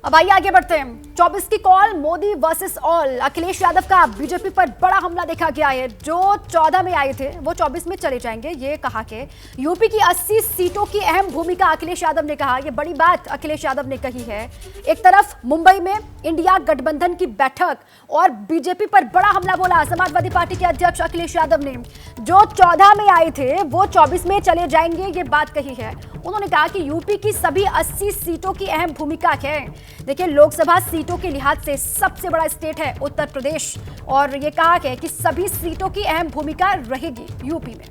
अब आइए आगे बढ़ते हैं। 24 की call, Modi versus all. Akhilesh Yadav का बीजेपी पर बड़ा हमला देखा गया है। जो 14 में आए थे वो 24 में चले जाएंगे, ये कहा कि यूपी की 80 सीटों की अहम भूमिका अखिलेश यादव ने कहा। ये बड़ी बात अखिलेश यादव ने कही है। एक तरफ मुंबई में इंडिया गठबंधन की बैठक और बीजेपी पर बड़ा हमला बोला समाजवादी पार्टी के अध्यक्ष अखिलेश यादव ने। जो 14 में आए थे वो 24 में चले जाएंगे, ये बात कही है। उन्होंने कहा कि यूपी की सभी 80 सीटों की अहम भूमिका है। देखिए, लोकसभा सीटों के लिहाज से सबसे बड़ा स्टेट है उत्तर प्रदेश, और ये कहा है कि सभी सीटों की अहम भूमिका रहेगी यूपी में।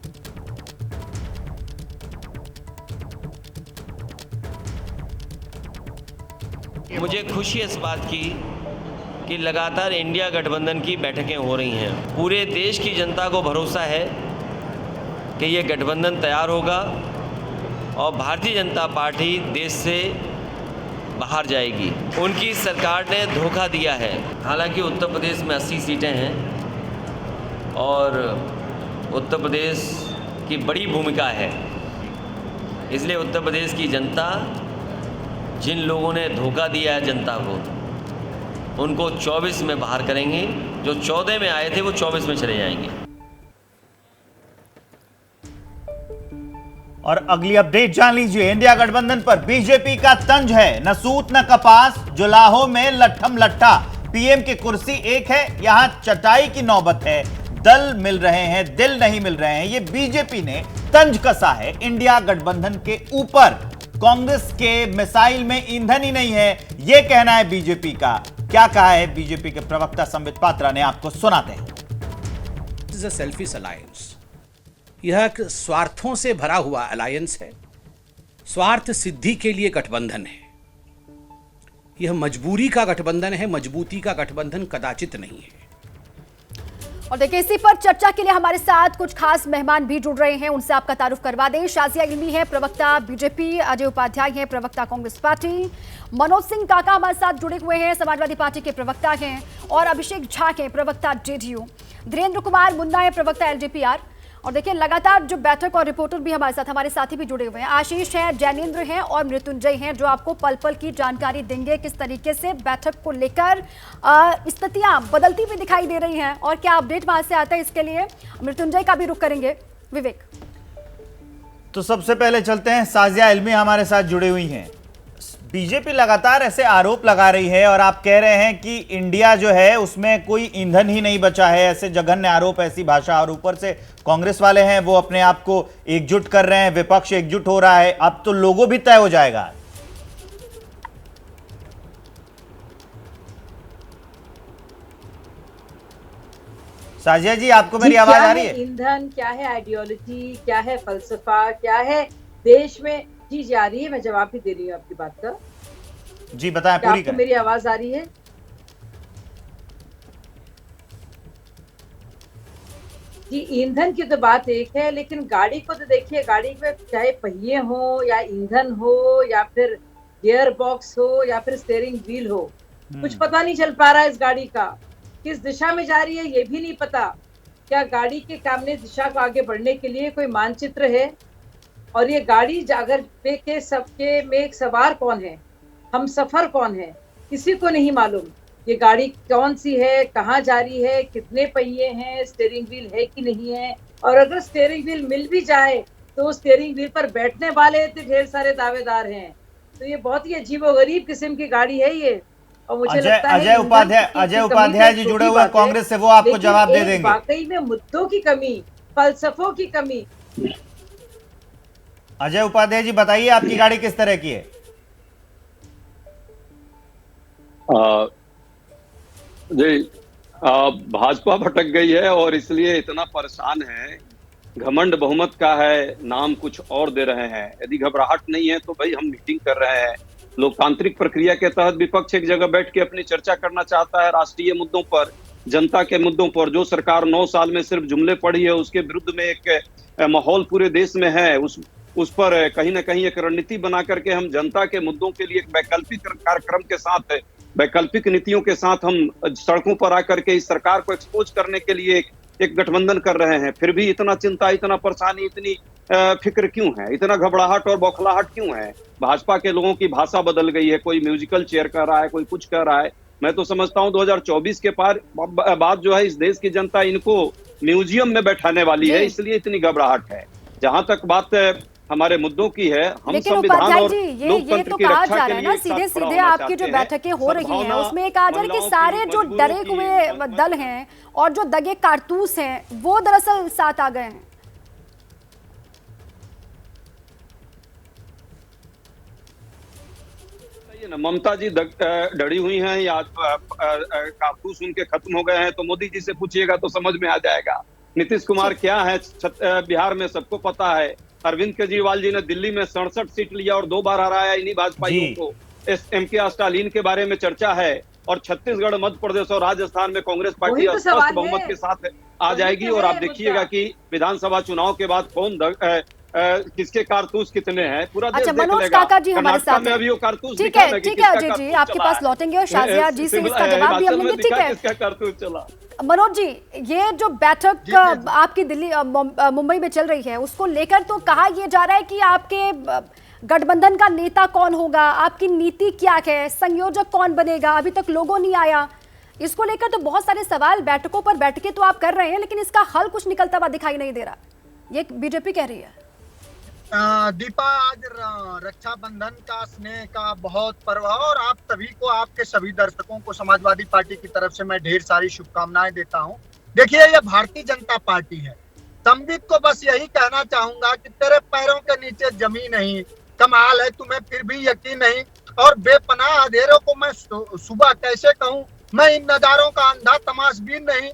मुझे खुशी है इस बात की कि लगातार इंडिया गठबंधन की बैठकें हो रही हैं। पूरे देश की जनता को भरोसा है कि ये गठबंधन तैयार होगा और भारतीय जनता पार्टी देश से बाहर जाएगी। उनकी सरकार ने धोखा दिया है। हालांकि उत्तर प्रदेश में 80 सीटें हैं और उत्तर प्रदेश की बड़ी भूमिका है, इसलिए उत्तर प्रदेश की जनता, जिन लोगों ने धोखा दिया है जनता को, उनको 24 में बाहर करेंगे। जो 14 में आए थे वो 24 में चले जाएंगे। और अगली अपडेट जान लीजिए। इंडिया गठबंधन पर बीजेपी का तंज है, न सूत न कपास, जुलाहो में लट्ठम लट्ठा। पीएम की कुर्सी एक है, यहां चटाई की नौबत है। दल मिल रहे हैं, दिल नहीं मिल रहे हैं। ये बीजेपी ने तंज कसा है इंडिया गठबंधन के ऊपर। कांग्रेस के मिसाइल में ईंधन ही नहीं है, यह कहना है बीजेपी का। क्या कहा है बीजेपी के प्रवक्ता संबित पात्रा ने, आपको सुनाते हैं। This is a selfish alliance. यह एक स्वार्थों से भरा हुआ अलायंस है। स्वार्थ सिद्धि के लिए गठबंधन है। यह मजबूरी का गठबंधन है, मजबूती का गठबंधन कदाचित नहीं है। और देखिए, इसी पर चर्चा के लिए हमारे साथ कुछ खास मेहमान भी जुड़ रहे हैं, उनसे आपका तारुफ करवा दें। शाजिया इल्मी है, प्रवक्ता बीजेपी। अजय उपाध्याय हैं, प्रवक्ता कांग्रेस पार्टी। मनोज सिंह काका हमारे साथ जुड़े हुए हैं, समाजवादी पार्टी के प्रवक्ता हैं। और अभिषेक झा के, प्रवक्ता जेडीयू। धीरेन्द्र कुमार मुन्ना है, प्रवक्ता एलजेपीआर। और देखिए, लगातार जो बैठक और रिपोर्टर भी हमारे साथी भी जुड़े हुए हैं। आशीष हैं, जैनेन्द्र हैं और मृत्युंजय हैं, जो आपको पल पल की जानकारी देंगे किस तरीके से बैठक को लेकर स्थितियां बदलती हुई दिखाई दे रही हैं और क्या अपडेट वहां से आता है। इसके लिए मृत्युंजय का भी रुख करेंगे विवेक। तो सबसे पहले चलते हैं, शाजिया इल्मी हमारे साथ जुड़ी हुई हैं। बीजेपी लगातार ऐसे आरोप लगा रही है और आप कह रहे हैं कि इंडिया जो है उसमें कोई ईंधन ही नहीं बचा है। ऐसे जघन्य आरोप, ऐसी भाषा, और ऊपर से कांग्रेस वाले हैं वो अपने आप को एकजुट कर रहे हैं, विपक्ष एकजुट हो रहा है। अब तो लोगों भी तय हो जाएगा। शाजिया जी, आपको मेरी आवाज आ रही है? ईंधन क्या है, आइडियोलॉजी क्या है, फलसफा क्या है देश में? जी जा रही है, मैं जवाब भी दे रही हूँ आपकी बात का। जी बताएं, पूरी करें। मेरी आवाज आ रही है? जी, ईंधन की तो बात एक है, लेकिन गाड़ी को तो देखिए, गाड़ी में चाहे पहिए हो या ईंधन हो या फिर गियर बॉक्स हो या फिर स्टीयरिंग व्हील हो, कुछ पता नहीं चल पा रहा है इस गाड़ी का। किस दिशा में जा रही है ये भी नहीं पता। क्या गाड़ी के सामने दिशा को आगे बढ़ने के लिए कोई मानचित्र है? और ये गाड़ी अगर के सबके में एक सवार कौन है, हम सफर कौन है, किसी को नहीं मालूम। ये गाड़ी कौन सी है, कहाँ जा रही है, कितने पहिए हैं, स्टीयरिंग व्हील है कि नहीं है। और अगर स्टीयरिंग व्हील मिल भी जाए तो स्टीयरिंग व्हील पर बैठने वाले तो ढेर सारे दावेदार हैं। तो ये बहुत ही अजीबोगरीब किस्म की गाड़ी है ये। और मुझे लगता है अजय उपाध्याय जी जुड़े हुए कांग्रेस से, वो आपको जवाब दे देंगे। वाकई में मुद्दों की कमी, फलसफों की कमी। अजय उपाध्याय जी बताइए, आपकी गाड़ी किस तरह की है? जी, भाजपा भटक गई है और इसलिए इतना परेशान है। घमंड बहुमत का है, नाम कुछ और दे रहे हैं। यदि घबराहट नहीं है तो भाई हम मीटिंग कर रहे हैं। लोकतांत्रिक प्रक्रिया के तहत विपक्ष एक जगह बैठ के अपनी चर्चा करना चाहता है राष्ट्रीय मुद्दों पर, जनता के मुद्दों पर। जो सरकार 9 साल में सिर्फ जुमले पढ़ी है, उसके विरुद्ध में एक माहौल पूरे देश में है। उस पर कहीं ना कहीं एक रणनीति बना करके हम जनता के मुद्दों के लिए एक वैकल्पिक कार्यक्रम के साथ, वैकल्पिक नीतियों के साथ हम सड़कों पर आकर के इस सरकार को एक्सपोज करने के लिए एक गठबंधन कर रहे हैं। फिर भी इतना चिंता, इतना परेशानी, इतनी फिक्र क्यों है, इतना घबराहट और बौखलाहट क्यों है? भाजपा के लोगों की भाषा बदल गई है, कोई म्यूजिकल चेयर कर रहा है, कोई कुछ कर रहा है। मैं तो समझता हूं 2024 के बाद जो है इस देश की जनता इनको म्यूजियम में बैठाने वाली है, इसलिए इतनी घबराहट है। जहां तक बात हमारे मुद्दों की है, हम संविधान और लोकतंत्र तो की कहा रक्षा जा के रहा है लिए ना, सीधे सीधे आपकी जो बैठकें हो रही हैं उसमें कहा जा रहा है कि सारे जो डरे हुए दल हैं और जो दगे कारतूस हैं वो दरअसल साथ आ गए हैं। ममता जी डरी हुई हैं या कारतूस उनके खत्म हो गए हैं, तो मोदी जी से पूछिएगा तो समझ में आ जाएगा। नीतीश कुमार क्या है बिहार में सबको पता है। अरविंद केजरीवाल जी ने दिल्ली में 67 सीट लिया और 2 बार हराया इन्हीं भाजपाइयों को। एम.के. स्टालिन के बारे में चर्चा है और छत्तीसगढ़, मध्य प्रदेश और राजस्थान में कांग्रेस पार्टी स्पष्ट बहुमत के साथ आ जाएगी। और आप देखिएगा कि विधानसभा चुनाव के बाद कौन किसके कारतूस कितने हैं पूरा देश देख लेगा। मनोज काका जी हमारे साथ में अभी वो कारतूस ठीक है अजय जी, आपके पास लौटेंगे और शाजिया जी से इसका जवाब भी हम लेंगे। ठीक है किसका कारतूस चला। मनोज जी, ये जो बैठक आपकी दिल्ली मुंबई में चल रही है उसको लेकर तो कहा यह जा रहा है कि आपके गठबंधन का नेता कौन होगा, आपकी नीति क्या है, संयोजक कौन बनेगा, अभी तक लोगो नहीं आया। इसको लेकर तो बहुत सारे सवाल बैठकों पर बैठके तो आप कर रहे हैं, लेकिन इसका हल कुछ निकलता हुआ दिखाई नहीं दे रहा, ये बीजेपी कह रही है। दीपा, आज रक्षाबंधन का स्नेह का बहुत पर्व है और आप सभी को, आपके सभी दर्शकों को समाजवादी पार्टी की तरफ से मैं ढेर सारी शुभकामनाएं देता हूं। देखिए, ये भारतीय जनता पार्टी है। संबित को बस यही कहना चाहूंगा कि तेरे पैरों के नीचे जमीन नहीं, कमाल है तुम्हें फिर भी यकीन नहीं। और बेपनाह अंधेरों को मैं सुबह कैसे कहूँ, मैं इन नजारों का अंधा तमाशबीन नहीं।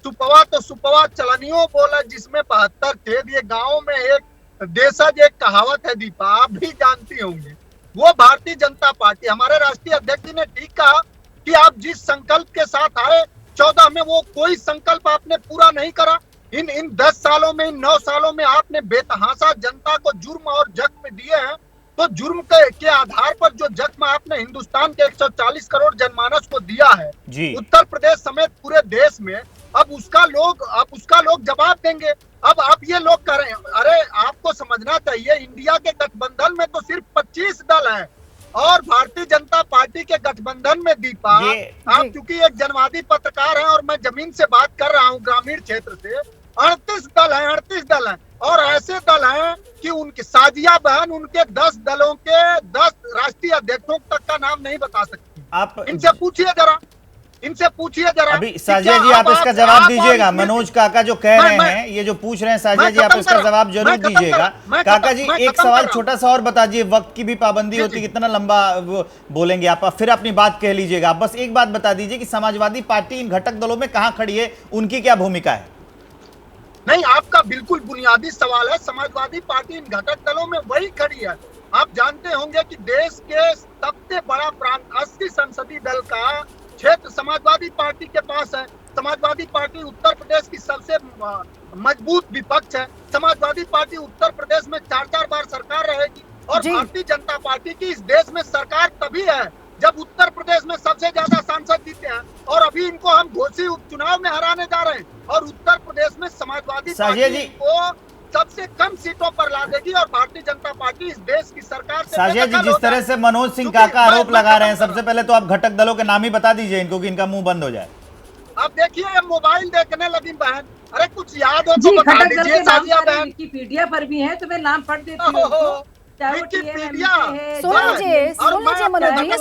सुपवा तो सुपवा चलनियों बोला जिसमें 72 थे। ये गाँव में एक देशज एक कहावत है दीपा, आप भी जानती होंगे। वो भारतीय जनता पार्टी, हमारे राष्ट्रीय अध्यक्ष जी ने ठीक कहा कि आप जिस संकल्प के साथ आए 14 में, वो कोई संकल्प आपने पूरा नहीं करा। इन 10 सालों में, इन 9 सालों में आपने बेतहाशा जनता को जुर्म और जख्म दिए हैं। तो जुर्म के आधार पर जो जख्म आपने हिंदुस्तान के 140 करोड़ जनमानस को दिया है उत्तर प्रदेश समेत पूरे देश में, अब उसका लोग जवाब देंगे। अब ये लोग कर रहे हैं। अरे आपको समझना चाहिए, इंडिया के गठबंधन में तो सिर्फ 25 दल हैं और भारतीय जनता पार्टी के गठबंधन में दीपा, आप चूंकि एक जनवादी पत्रकार हैं और मैं जमीन से बात कर रहा हूं, ग्रामीण क्षेत्र से, 38 दल हैं और ऐसे दल हैं कि उनकी साजिया बहन उनके 10 दलों के 10 राष्ट्रीय अध्यक्षों तक का नाम नहीं बता सकती। आप इनसे पूछिए जरा। अभी साजिया जी आप इसका जवाब दीजिएगा। मनोज काका जो कह रहे हैं, ये जो पूछ रहे हैं साजिया जी, आप इसका जवाब जरूर दीजिएगा। काका जी एक सवाल छोटा सा और बता दीजिए, वक्त की भी पाबंदी होती, कितना लंबा बोलेंगे आप, फिर अपनी बात कह लीजिएगा। बस एक बात बता दीजिए कि समाजवादी पार्टी इन घटक दलों में कहां खड़ी है, उनकी क्या भूमिका है? नहीं, आपका बिल्कुल बुनियादी सवाल है। समाजवादी पार्टी इन घटक दलों में वही खड़ी है। आप जानते होंगे कि देश के सबसे बड़ा प्रांत 80 संसदीय दल का क्षेत्र समाजवादी पार्टी के पास है। समाजवादी पार्टी उत्तर प्रदेश की सबसे मजबूत विपक्ष है। समाजवादी पार्टी उत्तर प्रदेश में 4-4 बार सरकार रहेगी और भारतीय जनता पार्टी की इस देश में सरकार तभी है जब उत्तर प्रदेश में सबसे ज्यादा सांसद जीते हैं और अभी इनको हम घोषी उपचुनाव में हराने जा रहे हैं और उत्तर प्रदेश में समाजवादी पार्टी को सबसे कम सीटों पर ला देगी और भारतीय जनता पार्टी इस देश की सरकार से साजिया जी, जिस तरह से मनोज सिंह काका आरोप लगा रहे हैं, सबसे पहले तो आप घटक दलों के नाम ही बता दीजिए इनको कि इनका मुंह बंद हो जाए। आप देखिए, ये मोबाइल देखने लगी बहन, अरे कुछ याद हो तो बता दीजिए साजिया बहन। विकिपीडिया पर भी है तो मैं नाम पढ़ देती हूँ। सुन लीजिए मनोज जी,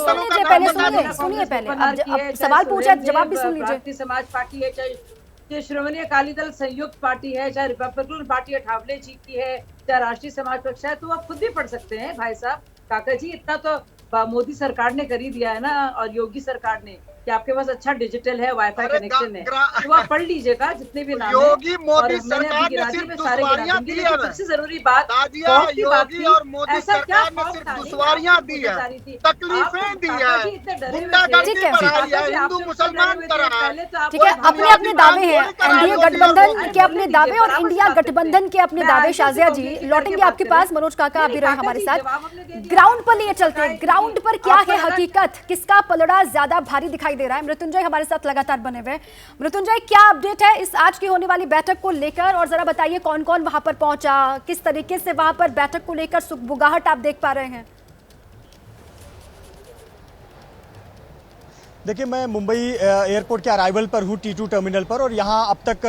सुनिए पहले अब सवाल पूछे, जवाब भी सुन लीजिए। भारतीय समाज पार्टी है, चाहे श्रोमणी अकाली दल संयुक्त पार्टी है, चाहे रिपब्लिकन पार्टी है, ठावले जी की है, चाहे राष्ट्रीय समाज पक्ष है, तो आप खुद भी पढ़ सकते हैं भाई साहब। काका जी, इतना तो मोदी सरकार ने कर ही दिया है ना, और योगी सरकार ने, कि आपके पास अच्छा डिजिटल है, वाईफाई कनेक्शन है, तो आप पढ़ लीजिएगा जितने भी नाम योगी मोदी सरकार ने सिर्फ दुश्वारियां दी है। सबसे जरूरी बात, योगी और मोदी सरकार ने सिर्फ दुश्वारियां दी है, तकलीफें दी है, गुंडागर्दी बढ़ाई है, हिंदू मुसलमान करा। ठीक है, अपने अपने दावे हैं, एनडीए गठबंधन के अपने दावे और इंडिया गठबंधन के अपने दावे। शाजिया जी लौटेंगे आपके पास, मनोज काका अभी रहे हमारे साथ। ग्राउंड पर लिए चलते हैं, ग्राउंड पर क्या है हकीकत, किसका पलड़ा ज्यादा भारी दिखाई दे रहा है। मृत्युंजय हमारे साथ लगातार बने हुए हैं। मृत्युंजय, क्या अपडेट है इस आज की होने वाली बैठक को लेकर, और जरा बताइए कौन कौन वहां पर पहुंचा, किस तरीके से वहां पर बैठक को लेकर सुगबुगाहट आप देख पा रहे हैं? देखिए, मैं मुंबई एयरपोर्ट के अराइवल पर हूँ, T2 टर्मिनल पर, और यहाँ अब तक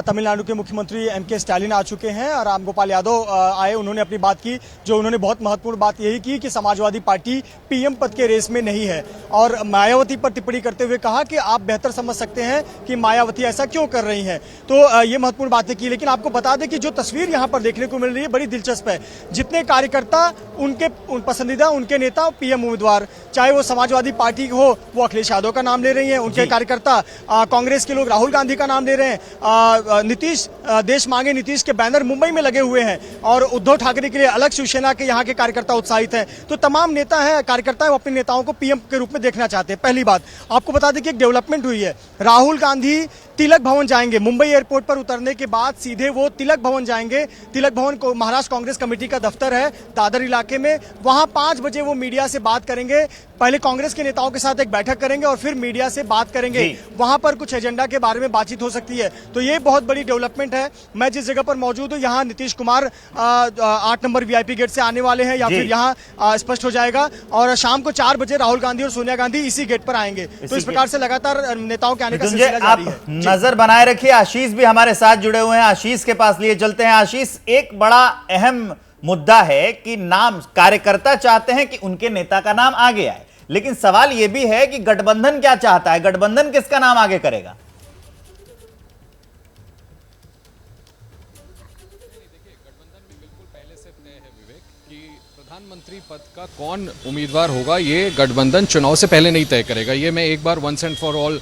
तमिलनाडु के मुख्यमंत्री M.K. स्टालिन आ चुके हैं और राम गोपाल यादव आए। उन्होंने अपनी बात की, जो उन्होंने बहुत महत्वपूर्ण बात यही की कि समाजवादी पार्टी पीएम पद के रेस में नहीं है, और मायावती पर टिप्पणी करते हुए कहा कि आप बेहतर समझ सकते हैं कि मायावती ऐसा क्यों कर रही हैं। तो ये महत्वपूर्ण बातें की। लेकिन आपको बता दें कि जो तस्वीर यहाँ पर देखने को मिल रही है बड़ी दिलचस्प है। जितने कार्यकर्ता उनके पसंदीदा, उनके नेता पीएम उम्मीदवार, चाहे वो समाजवादी पार्टी हो, वो अखिलेश यादव का नाम ले रही हैं, उनके कार्यकर्ता कांग्रेस के लोग राहुल गांधी का नाम ले रहे हैं, नीतीश, देश मांगे नीतीश के बैनर मुंबई में लगे हुए हैं, और उद्धव ठाकरे के लिए अलग शिवसेना के यहाँ के कार्यकर्ता उत्साहित हैं। तो तमाम नेता हैं, कार्यकर्ता हैं, वो अपने नेताओं को पीएम के रूप में देखना चाहते हैं। पहली बात आपको बता दें कि एक डेवलपमेंट हुई है। राहुल गांधी तिलक भवन जाएंगे, मुंबई एयरपोर्ट पर उतरने के बाद सीधे वो तिलक भवन जाएंगे। तिलक भवन को महाराष्ट्र कांग्रेस कमेटी का दफ्तर है दादर इलाके में, वहां 5 बजे वो मीडिया से बात करेंगे। पहले कांग्रेस के नेताओं के साथ एक बैठक करेंगे और फिर मीडिया से बात करेंगे। वहां पर कुछ एजेंडा के बारे में बातचीत हो सकती है। तो ये बहुत बड़ी डेवलपमेंट है। मैं जिस जगह पर मौजूद हूँ, यहाँ Nitish Kumar 8 number VIP gate से आने वाले हैं, या फिर यहाँ स्पष्ट हो जाएगा, और शाम को 4 बजे राहुल गांधी और सोनिया गांधी इसी गेट पर आएंगे। तो इस प्रकार से लगातार नेताओं के आने का सिलसिला जारी है। नजर बनाए रखिए। आशीष भी हमारे साथ जुड़े हुए हैं, आशीष के पास लिए चलते हैं। आशीष, एक बड़ा अहम मुद्दा है कि नाम, कार्यकर्ता चाहते हैं कि उनके नेता का नाम आगे आए, लेकिन सवाल यह भी है कि गठबंधन क्या चाहता है, गठबंधन किसका नाम आगे करेगा? प्रधानमंत्री पद का कौन उम्मीदवार होगा ये गठबंधन चुनाव से पहले नहीं तय करेगा। ये मैं एक बार वंस एंड फॉर ऑल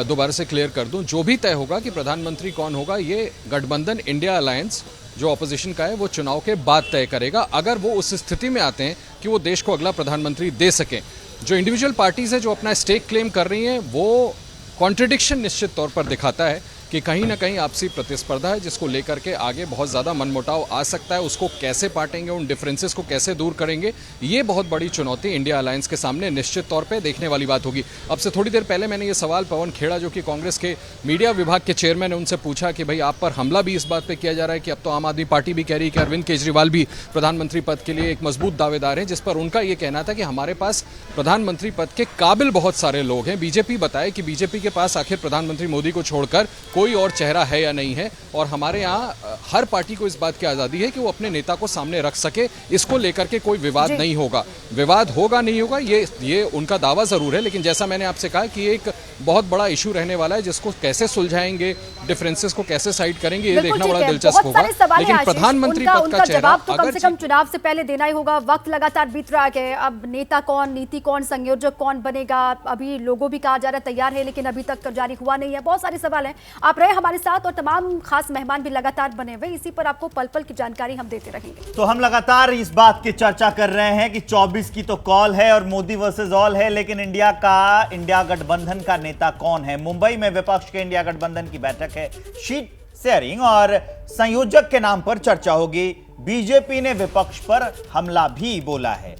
दोबारा से क्लियर कर दूं। जो भी तय होगा कि प्रधानमंत्री कौन होगा, ये गठबंधन इंडिया अलायंस जो ऑपोजिशन का है वो चुनाव के बाद तय करेगा, अगर वो उस स्थिति में आते हैं कि वो देश को अगला प्रधानमंत्री दे सकें। जो इंडिविजुअल पार्टीज है जो अपना स्टेक क्लेम कर रही हैं, वो कॉन्ट्रडिक्शन निश्चित तौर पर दिखाता है कि कहीं ना कहीं आपसी प्रतिस्पर्धा है, जिसको लेकर के आगे बहुत ज़्यादा मनमुटाव आ सकता है। उसको कैसे पाटेंगे, उन डिफरेंसेस को कैसे दूर करेंगे, ये बहुत बड़ी चुनौती इंडिया अलायंस के सामने निश्चित तौर पे देखने वाली बात होगी। अब से थोड़ी देर पहले मैंने ये सवाल पवन खेड़ा, जो कि कांग्रेस के मीडिया विभाग के चेयरमैन है, उनसे पूछा कि भाई आप पर हमला भी इस बात पर किया जा रहा है कि अब तो आम आदमी पार्टी भी कह रही है कि अरविंद केजरीवाल भी प्रधानमंत्री पद के लिए एक मजबूत दावेदार है, जिस पर उनका ये कहना था कि हमारे पास प्रधानमंत्री पद के काबिल बहुत सारे लोग हैं। बीजेपी बताए कि बीजेपी के पास आखिर प्रधानमंत्री मोदी को छोड़कर कोई और चेहरा है या नहीं है, और हमारे यहाँ हर पार्टी को इस बात की आज़ादी है कि वो अपने नेता को सामने रख सके। इसको लेकर के कोई विवाद नहीं होगा। विवाद होगा नहीं होगा ये उनका दावा जरूर है, लेकिन जैसा मैंने आपसे कहा कि एक बहुत बड़ा इशू रहने वाला है, जिसको कैसे सुलझाएंगे, डिफरेंसेस को कैसे साइड करेंगे, ये देखना बड़ा दिलचस्प होगा। लेकिन प्रधानमंत्री पद का चेहरा तो कम से कम चुनाव से पहले देना ही होगा। वक्त लगातार बीत रहा है, अब नेता कौन, नीति कौन, संयोजक कौन बनेगा, अभी लोगों भी कहा जा रहा है तैयार है, लेकिन अभी तक जारी हुआ नहीं है। बहुत सारे सवाल हैं। आप रहे हमारे साथ, और तमाम खास मेहमान भी लगातार बने हुए, इसी पर आपको पल पल की जानकारी हम देते रहेंगे। तो हम लगातार इस बात की चर्चा कर रहे हैं कि 24 की तो कॉल है और मोदी वर्सेस ऑल है, लेकिन इंडिया गठबंधन का नेता कौन है? मुंबई में विपक्ष के इंडिया गठबंधन की बैठक है, शीट शेयरिंग और संयोजक के नाम पर चर्चा होगी। बीजेपी ने विपक्ष पर हमला भी बोला है,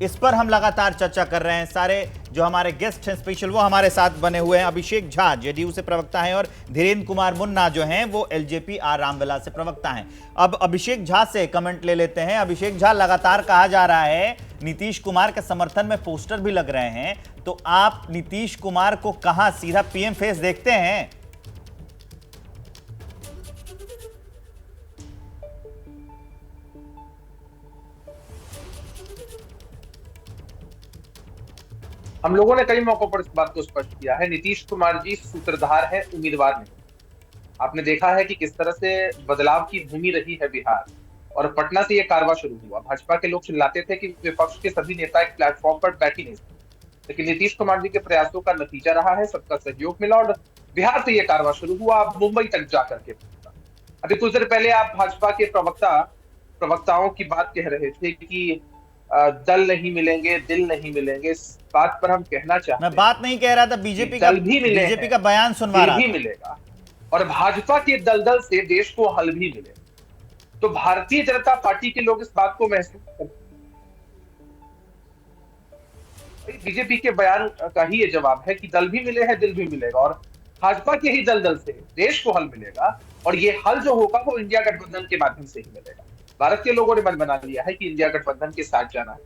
इस पर हम लगातार चर्चा कर रहे हैं। सारे जो हमारे गेस्ट हैं स्पेशल, वो हमारे साथ बने हुए हैं। अभिषेक झा जेडीयू से प्रवक्ता हैं, और धीरेन्द्र कुमार मुन्ना जो हैं वो एलजेपी आर रामविलास से प्रवक्ता हैं। अब अभिषेक झा से कमेंट ले लेते हैं। अभिषेक झा, लगातार कहा जा रहा है नीतीश कुमार के समर्थन में पोस्टर भी लग रहे हैं, तो आप नीतीश कुमार को कहां सीधा पीएम फेस देखते हैं? हम लोगों ने कई मौकों पर इस बात को स्पष्ट किया है, नीतीश कुमार जी सूत्रधार हैं, उम्मीदवार नहीं। आपने देखा है कि किस तरह से बदलाव की भूमि रही है बिहार, और पटना से यह कारवां शुरू हुआ। भाजपा के लोग चिल्लाते थे कि विपक्ष के सभी नेता एक प्लेटफॉर्म पर बैठ ही नहीं सकते, लेकिन नीतीश कुमार जी के प्रयासों का नतीजा रहा है, सबका सहयोग मिला और बिहार से यह कारवां शुरू हुआ, अब मुंबई तक जाकर के पहुंचा। अभी कुछ देर पहले आप भाजपा के प्रवक्ताओं की बात कह रहे थे कि दल नहीं मिलेंगे, दिल नहीं मिलेंगे। इस बात पर हम कहना चाहते हैं, मैं बात नहीं कह रहा था, बीजेपी का बयान सुनवा रहा था। मिलेगा, और भाजपा के दलदल से देश को हल भी मिलेगा। तो भारतीय जनता पार्टी के लोग इस बात को महसूस करते हैं। बीजेपी के बयान का ही ये जवाब है कि दल भी मिले हैं, दिल भी मिलेगा, और भाजपा के ही दल से देश को हल मिलेगा, और ये हल जो होगा वो इंडिया गठबंधन के माध्यम से ही मिलेगा। भारत के लोगों ने मन बना लिया है कि इंडिया गठबंधन के साथ जाना है,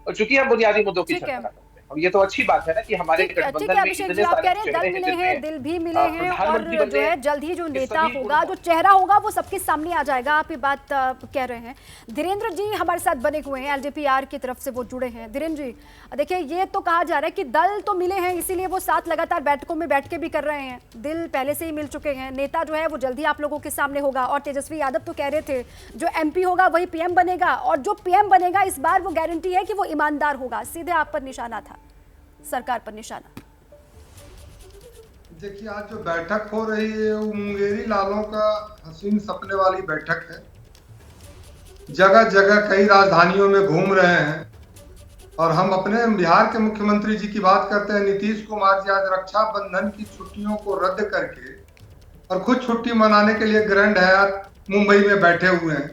और चूंकि हम बुनियादी मुद्दों की चर्चा करते हैं, और ये तो अच्छी बात है ना कि हमारे गठबंधन में इतने सारे चेहरे मिले हैं, दिल भी मिले हैं, और जो है जल्द ही जो नेता होगा, जो चेहरा होगा, वो सबके सामने आ जाएगा। आप ये बात कह रहे हैं। धीरेन्द्र जी हमारे साथ बने हुए हैं, एलजेपीआर की तरफ से वो जुड़े हैं। धीरेन्द्र जी, देखिए ये तो कहा जा रहा है कि दल तो मिले हैं, इसीलिए वो साथ लगातार बैठकों में बैठ के भी कर रहे हैं। दिल पहले से ही मिल चुके हैं, नेता जो है वो जल्दी आप लोगों के सामने होगा। और तेजस्वी यादव तो कह रहे थे जो एमपी होगा वही पीएम बनेगा, और जो पीएम बनेगा इस बार वो गारंटी है कि वो ईमानदार होगा। सीधे आप पर निशाना था, सरकार पर निशाना। देखिए, आज जो बैठक हो रही है वो मुंगेरी लालों का हसीन सपने वाली बैठक है। जगह जगह कई राजधानियों में घूम रहे हैं, और हम अपने बिहार के मुख्यमंत्री जी की बात करते हैं। नीतीश कुमार जी आज रक्षाबंधन की छुट्टियों को रद्द करके और खुद छुट्टी मनाने के लिए ग्रैंड हयात मुंबई में बैठे हुए हैं।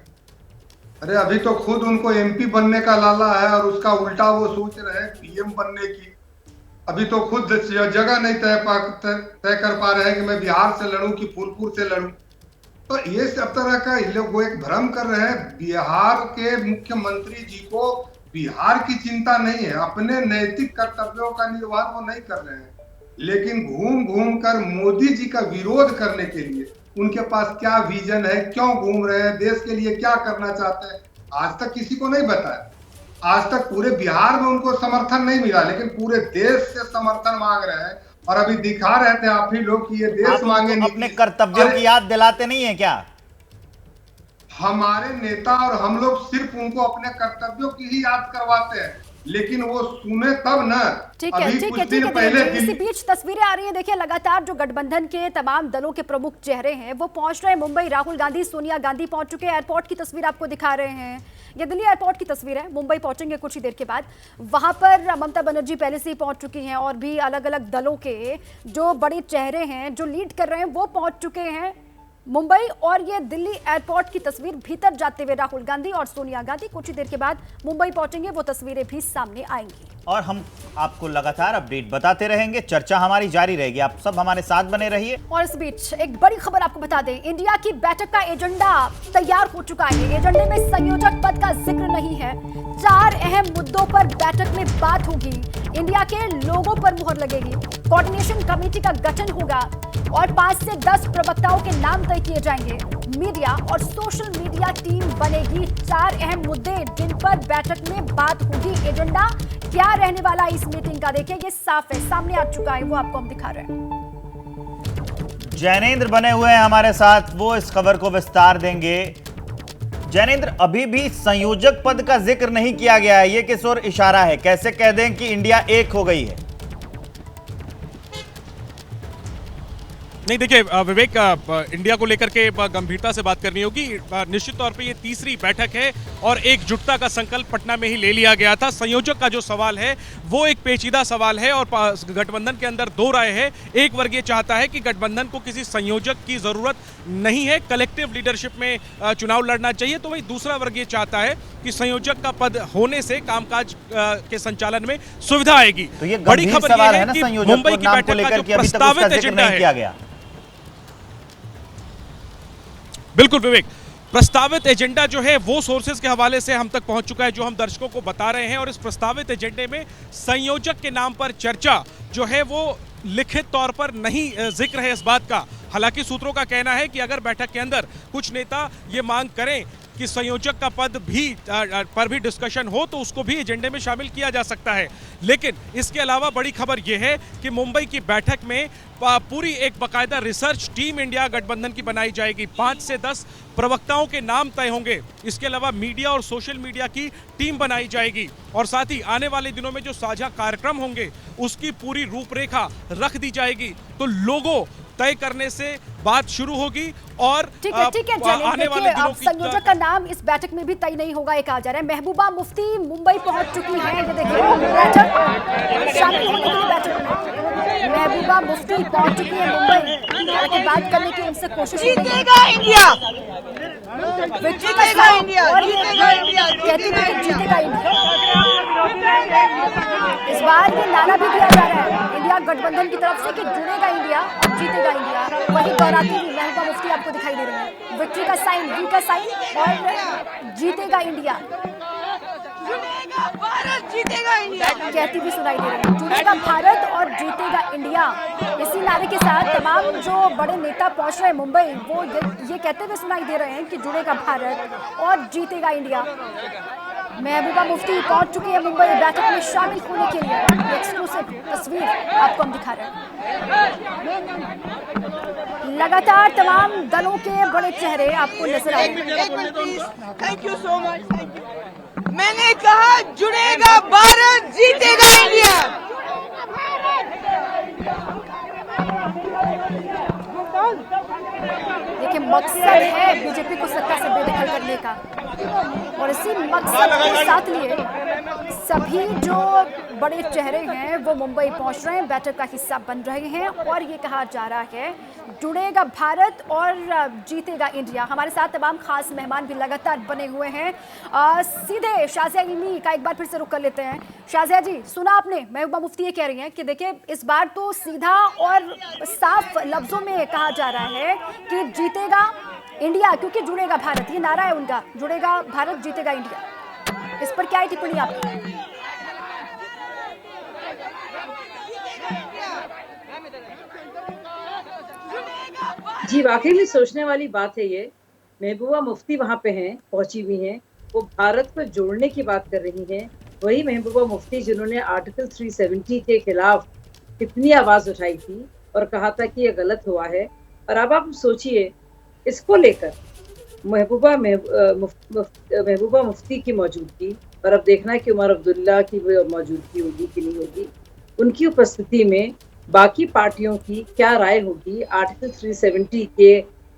अरे अभी तो खुद उनको एमपी बनने का लाला है, और उसका उल्टा वो सोच रहे हैं पीएम बनने की। अभी तो खुद जगह नहीं तय कर पा रहे हैं कि मैं बिहार से लड़ूं कि फूलपुर से लड़ूं। तो ये सब तरह का लोग वो एक भ्रम कर रहे हैं। बिहार के मुख्यमंत्री जी को बिहार की चिंता नहीं है, अपने नैतिक कर्तव्यों का निर्वाह वो नहीं कर रहे हैं, लेकिन घूम घूम कर मोदी जी का विरोध करने के लिए उनके पास क्या विजन है, क्यों घूम रहे हैं, देश के लिए क्या करना चाहते हैं, आज तक किसी को नहीं बताया। आज तक पूरे बिहार में उनको समर्थन नहीं मिला, लेकिन पूरे देश से समर्थन मांग रहे हैं। और अभी दिखा रहे थे आप ही लोग कि ये देश मांगे, अपने कर्तव्यों की याद दिलाते नहीं है क्या? हमारे नेता और हम लोग सिर्फ उनको अपने कर्तव्यों की ही याद करवाते हैं, लेकिन वो सुने तब ना। ठीक है। इसी बीच तस्वीरें आ रही हैं, देखिए लगातार जो गठबंधन के तमाम दलों के प्रमुख चेहरे हैं वो पहुंच रहे हैं मुंबई। राहुल गांधी, सोनिया गांधी पहुंच चुके हैं। एयरपोर्ट की तस्वीर आपको दिखा रहे हैं, ये दिल्ली एयरपोर्ट की तस्वीर है। मुंबई पहुंचेंगे कुछ ही देर के बाद। वहां पर ममता बनर्जी पहले से ही पहुंच चुकी हैं, और भी अलग अलग दलों के जो बड़े चेहरे हैं जो लीड कर रहे हैं वो पहुंच चुके हैं मुंबई। और ये दिल्ली एयरपोर्ट की तस्वीर, भीतर जाते हुए राहुल गांधी और सोनिया गांधी कुछ ही देर के बाद मुंबई पहुंचेंगे, वो तस्वीरें भी सामने आएंगी। और हम आपको लगातार अपडेट बताते रहेंगे, चर्चा हमारी जारी रहेगी, आप सब हमारे साथ बने रहिए। और इस बीच एक बड़ी खबर आपको बता दें, इंडिया की बैठक का एजेंडा तैयार हो चुका है। एजेंडे में संयोजक पद का जिक्र नहीं है। 4 अहम मुद्दों पर बैठक में बात होगी। इंडिया के लोगों पर मुहर लगेगी। कोऑर्डिनेशन कमेटी का गठन होगा और 5 से 10 प्रवक्ताओं के नाम तय किए जाएंगे। मीडिया और सोशल मीडिया टीम बनेगी। 4 अहम मुद्दे जिन पर बैठक में बात होगी। एजेंडा क्या रहने वाला इस मीटिंग का, देखिए ये साफ है, सामने आ चुका है, वो आपको हम दिखा रहे हैं। जैनेंद्र बने हुए हैं हमारे साथ, वो इस खबर को विस्तार देंगे। जैनेंद्र, अभी भी संयोजक पद का जिक्र नहीं किया गया है, ये किस ओर इशारा है? कैसे कह दें कि इंडिया एक हो गई है? नहीं, देखिए विवेक, इंडिया को लेकर के गंभीरता से बात करनी होगी। निश्चित तौर पे ये तीसरी बैठक है और एकजुटता का संकल्प पटना में ही ले लिया गया था। संयोजक का जो सवाल है वो एक पेचीदा सवाल है, और गठबंधन के अंदर 2 राय है। एक वर्ग ये चाहता है कि गठबंधन को किसी संयोजक की जरूरत नहीं है, कलेक्टिव लीडरशिप में चुनाव लड़ना चाहिए। तो वही दूसरा वर्ग ये चाहता है कि संयोजक का पद होने से कामकाज के संचालन में सुविधा आएगी। तो ये बड़ी खबर सवाल यह है ना, कि संयोजक मुंबई को की नाम को बैठक का लेकर जो के अभी तक प्रस्तावित उसका जिक्र एजेंडा नहीं किया है, गया। बिल्कुल विवेक, प्रस्तावित एजेंडा जो है वो सोर्सेज के हवाले से हम तक पहुंच चुका है, जो हम दर्शकों को बता रहे हैं। और इस प्रस्तावित एजेंडे में संयोजक के नाम पर चर्चा जो है वो लिखित तौर पर नहीं जिक्र है इस बात का। हालांकि सूत्रों का कहना है कि अगर बैठक के अंदर कुछ नेता ये मांग करें कि संयोजक का पद भी पर भी डिस्कशन हो तो उसको भी एजेंडे में शामिल किया जा सकता है। लेकिन इसके अलावा बड़ी खबर यह है कि मुंबई की बैठक में पूरी एक बाकायदा रिसर्च टीम इंडिया गठबंधन की बनाई जाएगी। 5 से 10 प्रवक्ताओं के नाम तय होंगे। इसके अलावा मीडिया और सोशल मीडिया की टीम बनाई जाएगी, और साथ ही आने वाले दिनों में जो साझा कार्यक्रम होंगे उसकी पूरी रूपरेखा रख दी जाएगी। तो लोगों तय करने से बात शुरू होगी। और ठीक है आने वाले दिनों की संयोजक का नाम इस बैठक में भी तय नहीं होगा, ये कहा जा रहा है। महबूबा मुफ्ती मुंबई पहुंच चुकी हैं, ये देखिए बैठक शामिल होने के लिए बैठक में महबूबा मुफ्ती पहुंच चुकी है मुंबई, बात करने की उनसे कोशिश जीतेगा इंडिया। जीतेगा इंडिया, जीतेगा इंडिया, जीतेगा इंडिया। इस बार ये नारा भी दिया जा रहा है इंडिया गठबंधन की तरफ से कि जुड़ेगा इंडिया और जीतेगा इंडिया। वही दोहराती हुई महबूबा मुफ्ती आपको दिखाई दे रही है, विक्ट्री का साइन, वी का साइन और जीतेगा इंडिया, भारत जीतेगा इंडिया कहती भी सुनाई दे रही है। जुड़ेगा भारत और जीतेगा इंडिया, इसी नारे के साथ तमाम जो बड़े नेता पहुंच रहे हैं मुंबई, वो ये कहते हुए सुनाई दे रहे हैं कि जुड़ेगा भारत और जीतेगा इंडिया। महबूबा मुफ्ती पहुंच चुकी है मुंबई बैठक में शामिल होने के लिए। एक्सक्लूसिव तस्वीर आपको हम दिखा रहे हैं। लगातार तमाम दलों के बड़े चेहरे आपको नजर आ रहे हैं। Thank you so much. मैंने कहा जुड़ेगा भारत, जीतेगा इंडिया। देखिए, मकसद है बीजेपी को सत्ता से बेदखल करने का और इसी मकसद के साथ लिए सभी जो बड़े चेहरे हैं वो मुंबई पहुंच रहे हैं, बैठक का हिस्सा बन रहे हैं और ये कहा जा रहा है जुड़ेगा भारत और जीतेगा इंडिया। हमारे साथ तमाम खास मेहमान भी लगातार बने हुए हैं। सीधे शाजिया इल्मी का एक बार फिर से रुख कर लेते हैं। शाजिया जी, सुना आपने महबूबा मुफ्ती ये कह रही हैं कि देखिए इस बार तो सीधा और साफ लफ्जों में कहा जा रहा है कि जीतेगा इंडिया क्योंकि जुड़ेगा भारत, ये नारा है उनका, जुड़ेगा भारत जीतेगा इंडिया। इस पर क्या है टिप्पणी आपकी? जी वाकई में सोचने वाली बात है ये। महबूबा मुफ्ती वहाँ पे हैं, पहुंची हुई हैं, वो भारत को जोड़ने की बात कर रही हैं। वही महबूबा मुफ्ती जिन्होंने आर्टिकल 370 के खिलाफ कितनी आवाज उठाई थी और कहा था कि ये गलत हुआ है। और अब आप सोचिए इसको लेकर महबूबा मुफ्ती की मौजूदगी, और अब देखना है कि उमर अब्दुल्ला की मौजूदगी होगी कि नहीं होगी, उनकी उपस्थिति में बाकी पार्टियों की क्या राय होगी आर्टिकल 370 के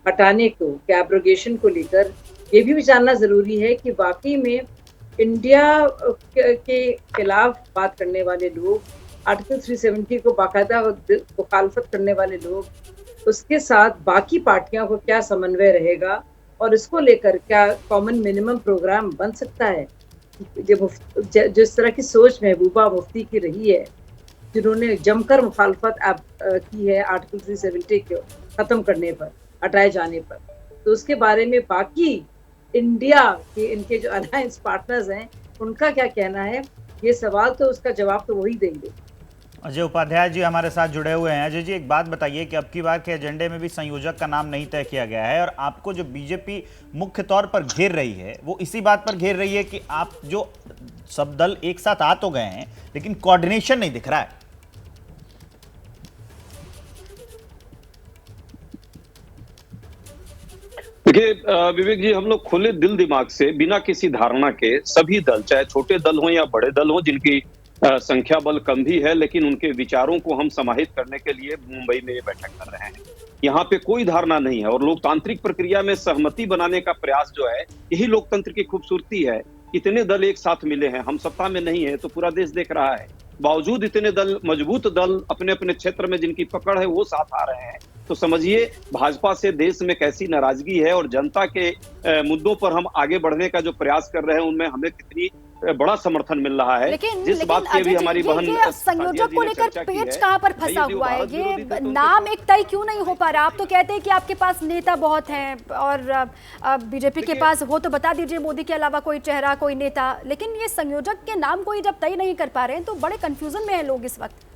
हटाने को, के एब्रोगेशन को लेकर। ये भी जानना जरूरी है कि वाकई में इंडिया के खिलाफ बात करने वाले लोग, आर्टिकल 370 को बाकायदा मुखालफत करने वाले लोग, उसके साथ बाकी पार्टियों को क्या समन्वय रहेगा और इसको लेकर क्या कॉमन मिनिमम प्रोग्राम बन सकता है। जिस तरह की सोच महबूबा मुफ्ती की रही है, जिन्होंने जमकर मुखालफत की है आर्टिकल 370 को खत्म करने पर, हटाए जाने पर, तो उसके बारे में बाकी इंडिया के इनके जो अलायंस पार्टनर्स हैं उनका क्या कहना है, ये सवाल तो उसका जवाब तो वही देंगे। अजय उपाध्याय जी हमारे साथ जुड़े हुए हैं। अजय जी, एक बात बताइए कि अब की बार के एजेंडे में भी संयोजक का नाम नहीं तय किया गया है और आपको जो बीजेपी मुख्य तौर पर घेर रही है वो इसी बात पर घेर रही है कि आप जो सब दल एक साथ आ तो गए हैं लेकिन कोऑर्डिनेशन नहीं दिख रहा है। देखिए विवेक जी, हम लोग खुले दिल दिमाग से बिना किसी धारणा के सभी दल, चाहे छोटे दल हों या बड़े दल हों, जिनकी संख्या बल कम भी है, लेकिन उनके विचारों को हम समाहित करने के लिए मुंबई में ये बैठक कर रहे हैं। यहाँ पे कोई धारणा नहीं है और लोकतांत्रिक प्रक्रिया में सहमति बनाने का प्रयास जो है, यही लोकतंत्र की खूबसूरती है। इतने दल एक साथ मिले हैं, हम सत्ता में नहीं है तो पूरा देश देख रहा है, बावजूद इतने दल, मजबूत दल अपने अपने क्षेत्र में जिनकी पकड़ है वो साथ आ रहे हैं, तो समझिए भाजपा से देश में कैसी नाराजगी है और जनता के मुद्दों पर हम आगे बढ़ने का जो प्रयास कर रहे हैं उनमें हमें कितनी बड़ा समर्थन मिल रहा है। जिस बात की भी हमारी बहन संयोजक को लेकर पेच कहां पर फंसा हुआ है, ये नाम एक तय क्यों नहीं हो पा रहा? आप तो कहते हैं कि आपके पास नेता बहुत हैं और बीजेपी के पास हो तो बता दीजिए मोदी के अलावा कोई चेहरा, कोई नेता, लेकिन ये संयोजक के नाम को ही जब तय नहीं कर पा रहे हैं तो बड़े कंफ्यूजन में है लोग इस वक्त।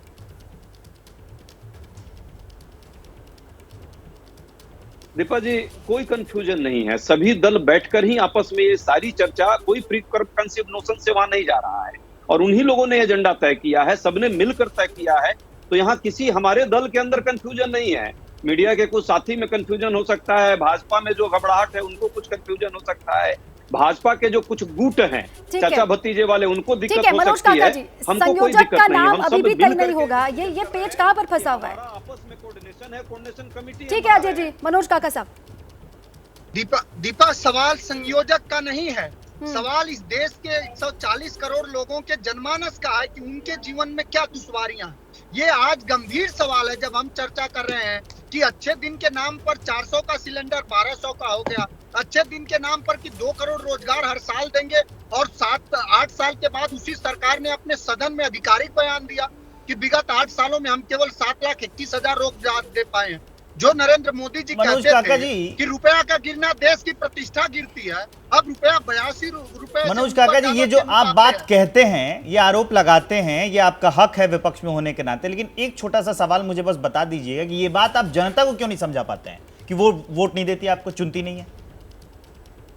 दीपा जी, कोई कंफ्यूजन नहीं है, सभी दल बैठकर ही आपस में ये सारी चर्चा, कोई प्रीकंसीव नोशन से वहां नहीं जा रहा है और उन्हीं लोगों ने एजेंडा तय किया है, सबने मिलकर तय किया है। तो यहाँ किसी हमारे दल के अंदर कंफ्यूजन नहीं है। मीडिया के कुछ साथी में कंफ्यूजन हो सकता है, भाजपा में जो घबराहट है उनको कुछ कंफ्यूजन हो सकता है, भाजपा के जो कुछ गुट हैं चाचा भतीजे वाले उनको दिक्कत हो सकती है, हमको कोई दिक्कत नहीं है, हम सब अभी भी तय नहीं होगा। ये पेच कहां पर फंसा हुआ है? आपस में कोऑर्डिनेशन है, कोऑर्डिनेशन कमेटी। ठीक है अजय जी, मनोज काका साहब। दीपा सवाल संयोजक का नहीं है, सवाल इस देश के 140 करोड़ लोगों के जनमानस का है कि उनके जीवन में क्या दुश्वारियां हैं। ये आज गंभीर सवाल है जब हम चर्चा कर रहे हैं कि अच्छे दिन के नाम पर 400 का सिलेंडर 1200 का हो गया, अच्छे दिन के नाम पर कि 2 करोड़ रोजगार हर साल देंगे, और 7-8 साल के बाद उसी सरकार ने अपने सदन में आधिकारिक बयान दिया कि विगत 8 सालों में हम केवल 7,31,000 रोजगार दे पाए हैं। जो नरेंद्र मोदी जी मनोज कहते काका थे जी, कि रुपया का गिरना देश की प्रतिष्ठा गिरती है, अब रुपया 82 रुपए। मनोज काका जी, ये जो आप बात कहते हैं, ये आरोप लगाते हैं, ये आपका हक है विपक्ष में होने के नाते, लेकिन एक छोटा सा सवाल मुझे बस बता दीजिएगा कि ये बात आप जनता को क्यों नहीं समझा पाते हैं कि वो वोट नहीं देती, आपको चुनती नहीं है?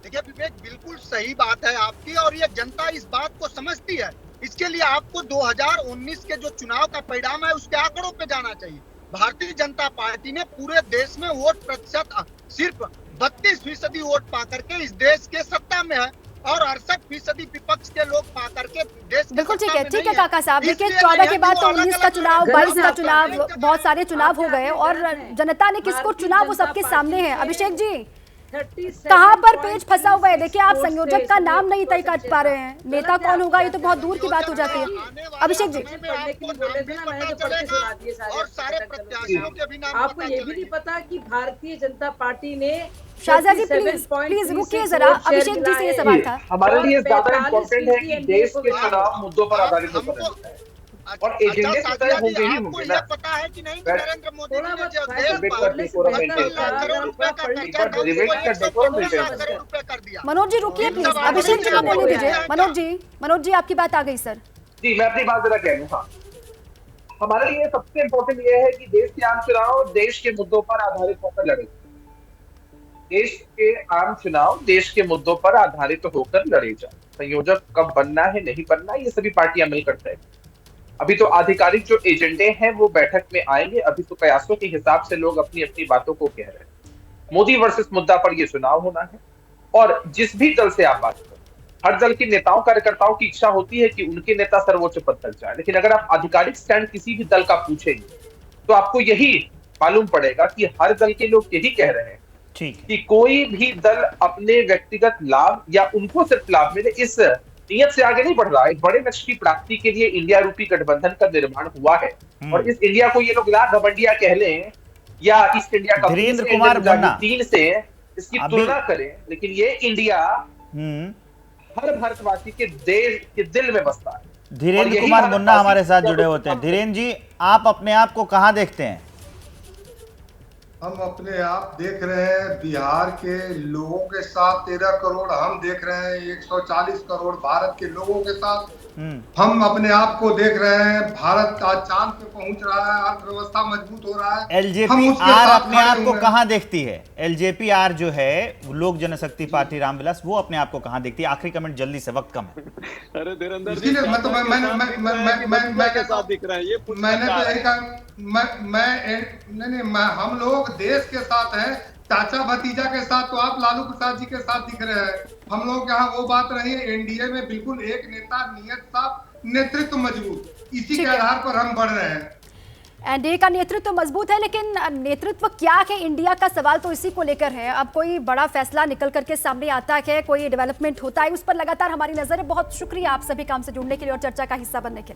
देखिए विवेक, बिल्कुल सही बात है आपकी, और ये जनता इस बात को समझती है। इसके लिए आपको 2019 के जो चुनाव का परिणाम है उसके आंकड़ों पे जाना चाहिए। भारतीय जनता पार्टी ने पूरे देश में वोट प्रतिशत सिर्फ 32% वोट पा करके इस देश के सत्ता में है, और 68% विपक्ष के लोग पा करके देश के बिल्कुल सत्ता ठीक है में काका साहब। देखिए 14 के बाद तो 19 का चुनाव, 22 का चुनाव, बहुत सारे चुनाव हो गए और जनता ने किसको चुना वो सबके सामने है। अभिषेक जी, कहाँ पर पेच फंसा हुआ है? देखिए आप संयोजक का नाम नहीं तय कर पा रहे हैं, नेता कौन होगा ये तो बहुत दूर की बात हो जाती है। अभिषेक जी, और सारे प्रत्याशियों के भी नाम आपको ये भी नहीं पता कि भारतीय जनता पार्टी ने शाहजा जी प्लीज रुकिए जरा, अभिषेक जी से ये सवाल था। हमारे लिए ज्यादा इम्पोर्टेंट है कि देश के चुनाव मुद्दों पर आधारित होकर रहता है और एजेंडे से तय होंगे ही होंगे ना। पता है कि नहीं कि नरेंद्र मोदी जी ने जो रुपए कर दिया। मनोज जी रुकिए प्लीज, अभिषेक जी को बोलने दीजिए। मनोज जी आपकी बात आ गई सर। जी मैं अपनी बात जरा कह लूं। हाँ, हमारे लिए सबसे इम्पोर्टेंट ये है कि देश के आम चुनाव देश के मुद्दों पर आधारित होकर लड़े। देश के आम चुनाव देश के मुद्दों पर आधारित होकर लड़े जाए। संयोजक कब बनना है नहीं बनना ये सभी पार्टियां मिल करते हैं। अभी तो आधिकारिक जो एजेंडे हैं वो बैठक में आएंगे। अभी तो कयासों के हिसाब से लोग अपनी अपनी बातों को कह रहे हैं। मोदी वर्सेस मुद्दा पर ये चुनाव होना है और जिस भी दल से आप बात करें, हर दल के नेताओं कार्यकर्ताओं की इच्छा होती है कि उनके नेता सर्वोच्च पद तक जाए। लेकिन अगर आप आधिकारिक स्टैंड किसी भी दल का पूछेंगे तो आपको यही मालूम पड़ेगा कि हर दल के लोग यही कह रहे हैं कि कोई भी दल अपने व्यक्तिगत लाभ या उनको सिर्फ लाभ मिले इस नियत से आगे नहीं बढ़ रहा है। एक बड़े लक्ष्य की प्राप्ति के लिए इंडिया रूपी गठबंधन का निर्माण हुआ है और इस इंडिया को ये लोग लाख घमंडिया कह लें या ईस्ट इंडिया का धीरेन्द्र कुमार मुन्ना 3 से इसकी तुलना करें, लेकिन ये इंडिया हर भारतवासी के देश के दिल में बसता है। धीरेन्द्र कुमार मुन्ना हमारे साथ जुड़े होते हैं। धीरेन्द्र जी, आप अपने आप को कहां देखते हैं? हम अपने आप देख रहे हैं बिहार के लोगों के साथ 13 करोड़, हम देख रहे हैं 140 करोड़ भारत के लोगों के साथ। हम अपने आप को देख रहे हैं भारत आज चांद पे पहुंच रहा है, अर्थव्यवस्था मजबूत हो रहा है। एलजेपी-आर अपने आप को कहां देखती है? एलजेपी-आर जो है लोक जनशक्ति पार्टी रामविलास, वो अपने आप को कहां देखती है? आखिरी कमेंट जल्दी से, वक्त कम है। अरे धीरेन्द्र जी, मैं के साथ दिख रहा है ये मैंने तो यही कहा, हम लोग देश के साथ हैं, चाचा भतीजा के साथ तो आप लालू प्रसाद जी के साथ दिख रहे हैं। हम लोग यहाँ वो बात रही है, एनडीए में बिल्कुल एक नेता, नियत साफ, नेतृत्व मजबूत, इसी के आधार पर हम बढ़ रहे हैं। एनडीए का नेतृत्व मजबूत है, लेकिन नेतृत्व क्या है इंडिया का सवाल तो इसी को लेकर है। अब कोई बड़ा फैसला निकल करके सामने आता है, कोई डेवलपमेंट होता है, उस पर लगातार हमारी नजर है। बहुत शुक्रिया आप सभी काम से जुड़ने के लिए और चर्चा का हिस्सा बनने के लिए।